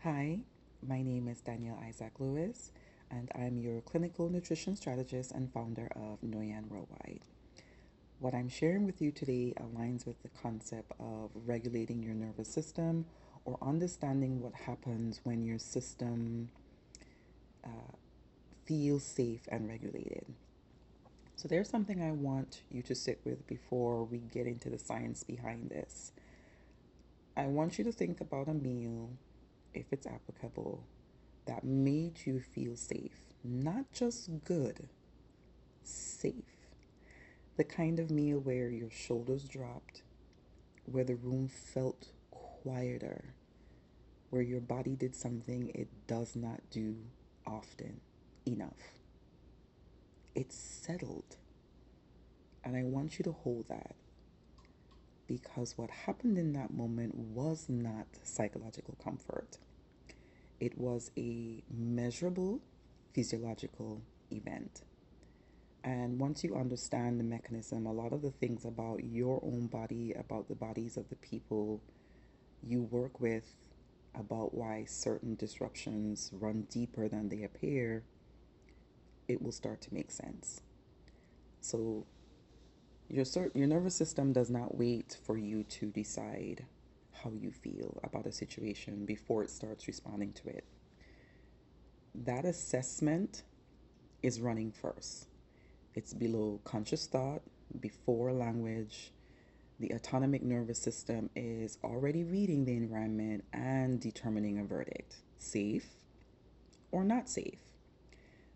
Hi, my name is Danielle Isaac Lewis, and I'm your clinical nutrition strategist and founder of Noyan Worldwide. What I'm sharing with you today aligns with the concept of regulating your nervous system or understanding what happens when your system uh, feels safe and regulated. So, there's something I want you to sit with before we get into the science behind this. I want you to think about a meal, if it's applicable, that made you feel safe. Not just good, safe. The kind of meal where your shoulders dropped, where the room felt quieter, where your body did something it does not do often enough. It's settled. And I want you to hold that because what happened in that moment was not psychological comfort. It was a measurable physiological event. And once you understand the mechanism, a lot of the things about your own body, about the bodies of the people you work with, about why certain disruptions run deeper than they appear, it will start to make sense. So your nervous system does not wait for you to decide how you feel about a situation before it starts responding to it. That assessment is running first. It's below conscious thought, before language. The autonomic nervous system is already reading the environment and determining a verdict, safe or not safe.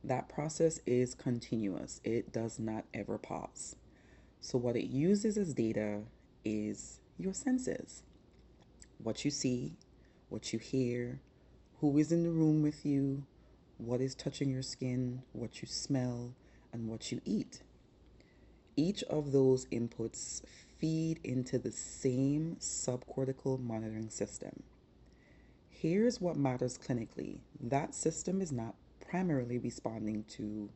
That process is continuous, it does not ever pause. So, what it uses as data is your senses, what you see, what you hear, who is in the room with you, what is touching your skin, what you smell, and what you eat. Each of those inputs feed into the same subcortical monitoring system. Here's what matters clinically: that system is not primarily responding to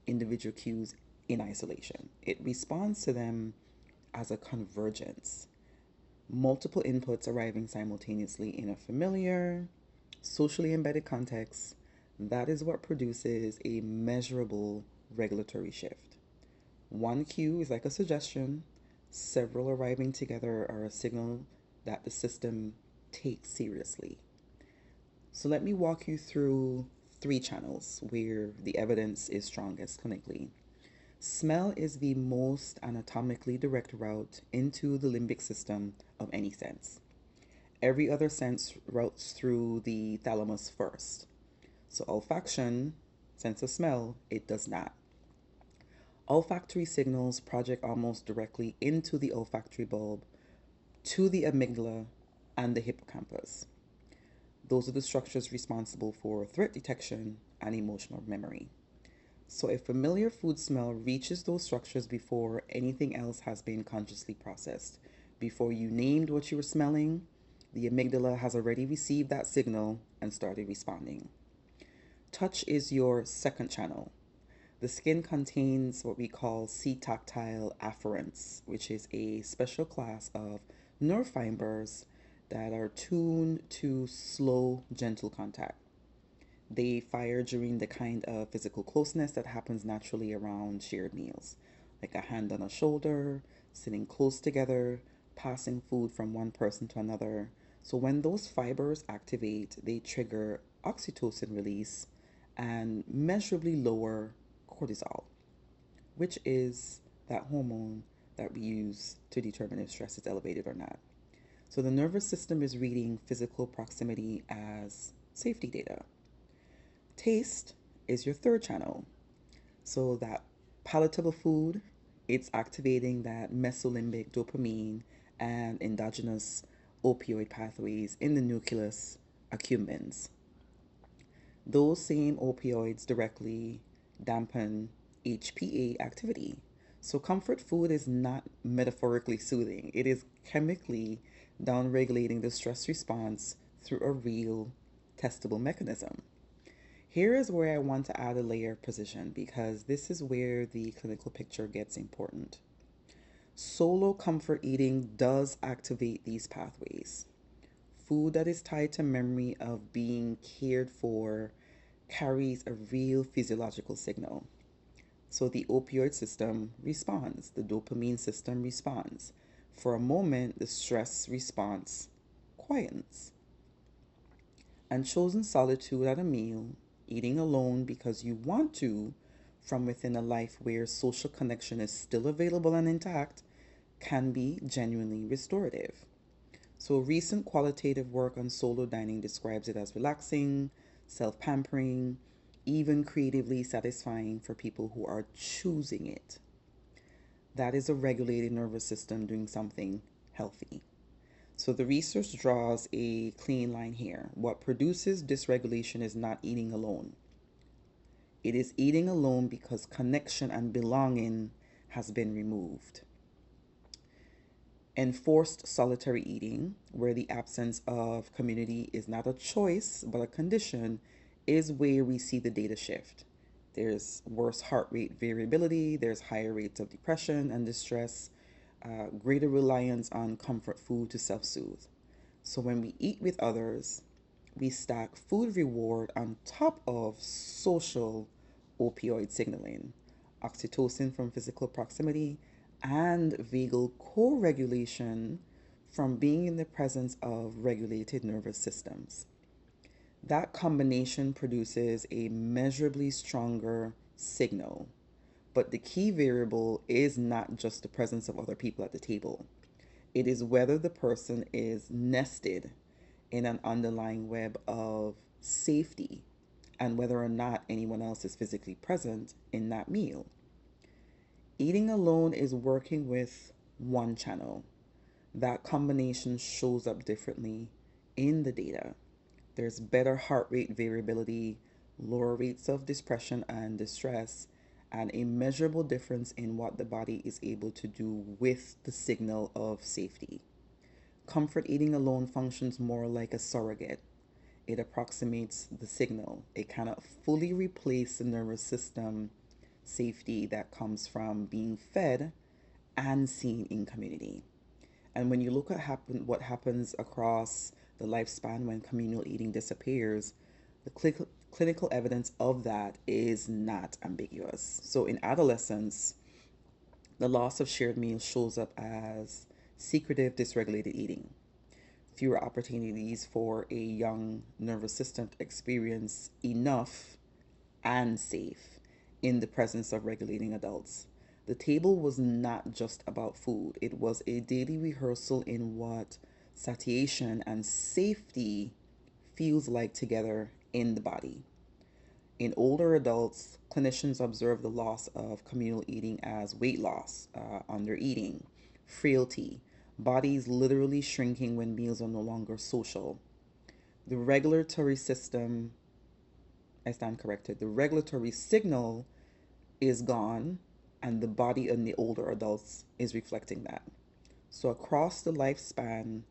individual cues in isolation, it responds to them as a convergence. Multiple inputs arriving simultaneously in a familiar, socially embedded context. That is what produces a measurable regulatory shift. One cue is like a suggestion, several arriving together are a signal that the system takes seriously. So let me walk you through three channels where the evidence is strongest clinically. Smell is the most anatomically direct route into the limbic system of any sense. Every other sense routes through the thalamus first. So olfaction, sense of smell, it does not. Olfactory signals project almost directly into the olfactory bulb, to the amygdala, and the hippocampus. Those are the structures responsible for threat detection and emotional memory. So, a familiar food smell reaches those structures before anything else has been consciously processed. Before you named what you were smelling, the amygdala has already received that signal and started responding. Touch is your second channel. The skin contains what we call C tactile afferents, which is a special class of nerve fibers that are tuned to slow, gentle contact. They fire during the kind of physical closeness that happens naturally around shared meals, like a hand on a shoulder, sitting close together, passing food from one person to another. So, when those fibers activate, they trigger oxytocin release and measurably lower cortisol, which is that hormone that we use to determine if stress is elevated or not. So, the nervous system is reading physical proximity as safety data. Taste is your third channel. So that palatable food, it's activating that mesolimbic dopamine and endogenous opioid pathways in the nucleus accumbens. Those same opioids directly dampen HPA activity. So comfort food is not metaphorically soothing. It is chemically downregulating the stress response through a real testable mechanism. Here is where I want to add a layer of precision because this is where the clinical picture gets important. Solo comfort eating does activate these pathways. food that is tied to memory of being cared for carries a real physiological signal. So the opioid system responds, the dopamine system responds. For a moment, the stress response quietens. And choosing solitude at a meal, eating alone because you want to, from within a life where social connection is still available and intact, can be genuinely restorative. So, recent qualitative work on solo dining describes it as relaxing, self pampering, even creatively satisfying for people who are choosing it. That is a regulated nervous system doing something healthy. So, the research draws a clean line here. What produces dysregulation is not eating alone, it is eating alone because connection and belonging has been removed. Enforced solitary eating, where the absence of community is not a choice but a condition, is where we see the data shift. There's worse heart rate variability, there's higher rates of depression and distress, greater reliance on comfort food to self soothe. So when we eat with others, we stack food reward on top of social opioid signaling, oxytocin from physical proximity, and vagal co regulation from being in the presence of regulated nervous systems. That combination produces a measurably stronger signal. But the key variable is not just the presence of other people at the table, it is whether the person is nested in an underlying web of safety and whether or not anyone else is physically present in that meal. Eating alone is working with one channel. That combination shows up differently in the data. There's better heart rate variability, lower rates of depression and distress, and a measurable difference in what the body is able to do with the signal of safety. Comfort eating alone functions more like a surrogate. It approximates the signal. It cannot fully replace the nervous system safety that comes from being fed and seen in community. And when you look at what happens across the lifespan when communal eating disappears, the clinical evidence of that is not ambiguous. So in adolescence, the loss of shared meals shows up as secretive dysregulated eating, fewer opportunities for a young nervous system to experience enough and safe in the presence of regulating adults. The table was not just about food, it was a daily rehearsal in what satiation and safety feels like together in the body. In older adults, clinicians observe the loss of communal eating as weight loss, under eating, frailty, bodies literally shrinking when meals are no longer social. The regulatory system, I stand corrected, the regulatory signal is gone, and the body in the older adults is reflecting that. So, across the lifespan,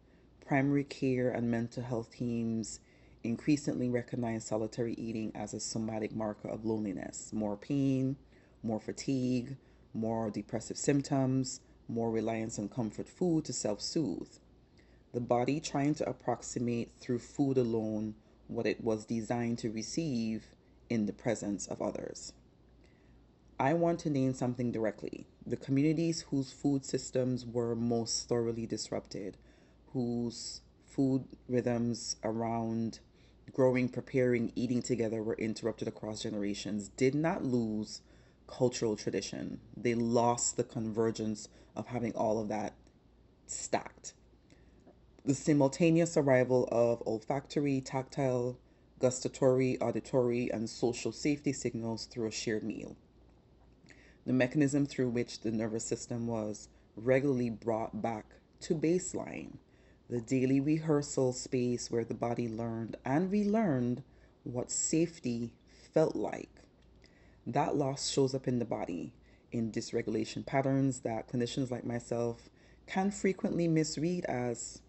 primary care and mental health teams increasingly recognize solitary eating as a somatic marker of loneliness, more pain, more fatigue, more depressive symptoms, more reliance on comfort food to self soothe. The body trying to approximate through food alone what it was designed to receive in the presence of others. I want to name something directly. The communities whose food systems were most thoroughly disrupted, whose food rhythms around growing, preparing, eating together were interrupted across generations, did not lose cultural tradition. They lost the convergence of having all of that stacked. The simultaneous arrival of olfactory, tactile, gustatory, auditory, and social safety signals through a shared meal. The mechanism through which the nervous system was regularly brought back to baseline, the daily rehearsal space where the body learned and relearned what safety felt like. That loss shows up in the body in dysregulation patterns that clinicians like myself can frequently misread as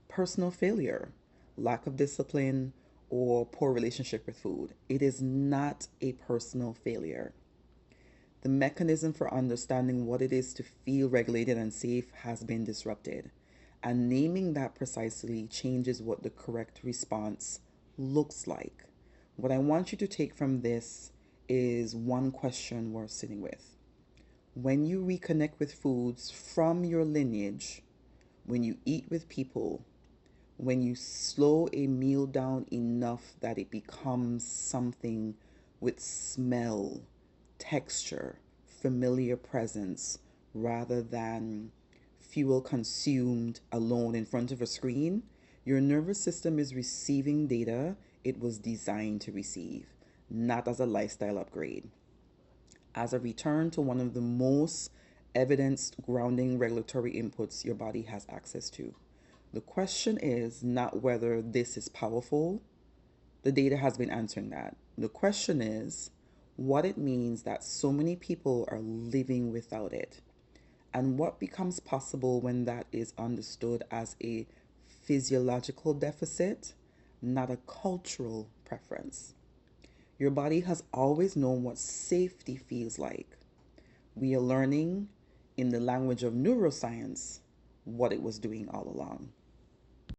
personal failure, lack of discipline, or poor relationship with food. It is not a personal failure. The mechanism for understanding what it is to feel regulated and safe has been disrupted, And naming that precisely changes what the correct response looks like. What I want you to take from this is one question worth sitting with. When you reconnect with foods from your lineage, when you eat with people, when you slow a meal down enough that it becomes something with smell, texture, familiar presence, rather than fuel consumed alone in front of a screen, your nervous system is receiving data it was designed to receive, not as a lifestyle upgrade. As a return to one of the most evidenced grounding regulatory inputs your body has access to. The question is not whether this is powerful. The data has been answering that. The question is what it means that so many people are living without it, and what becomes possible when that is understood as a physiological deficit, not a cultural preference. Your body has always known what safety feels like. We are learning, in the language of neuroscience, what it was doing all along.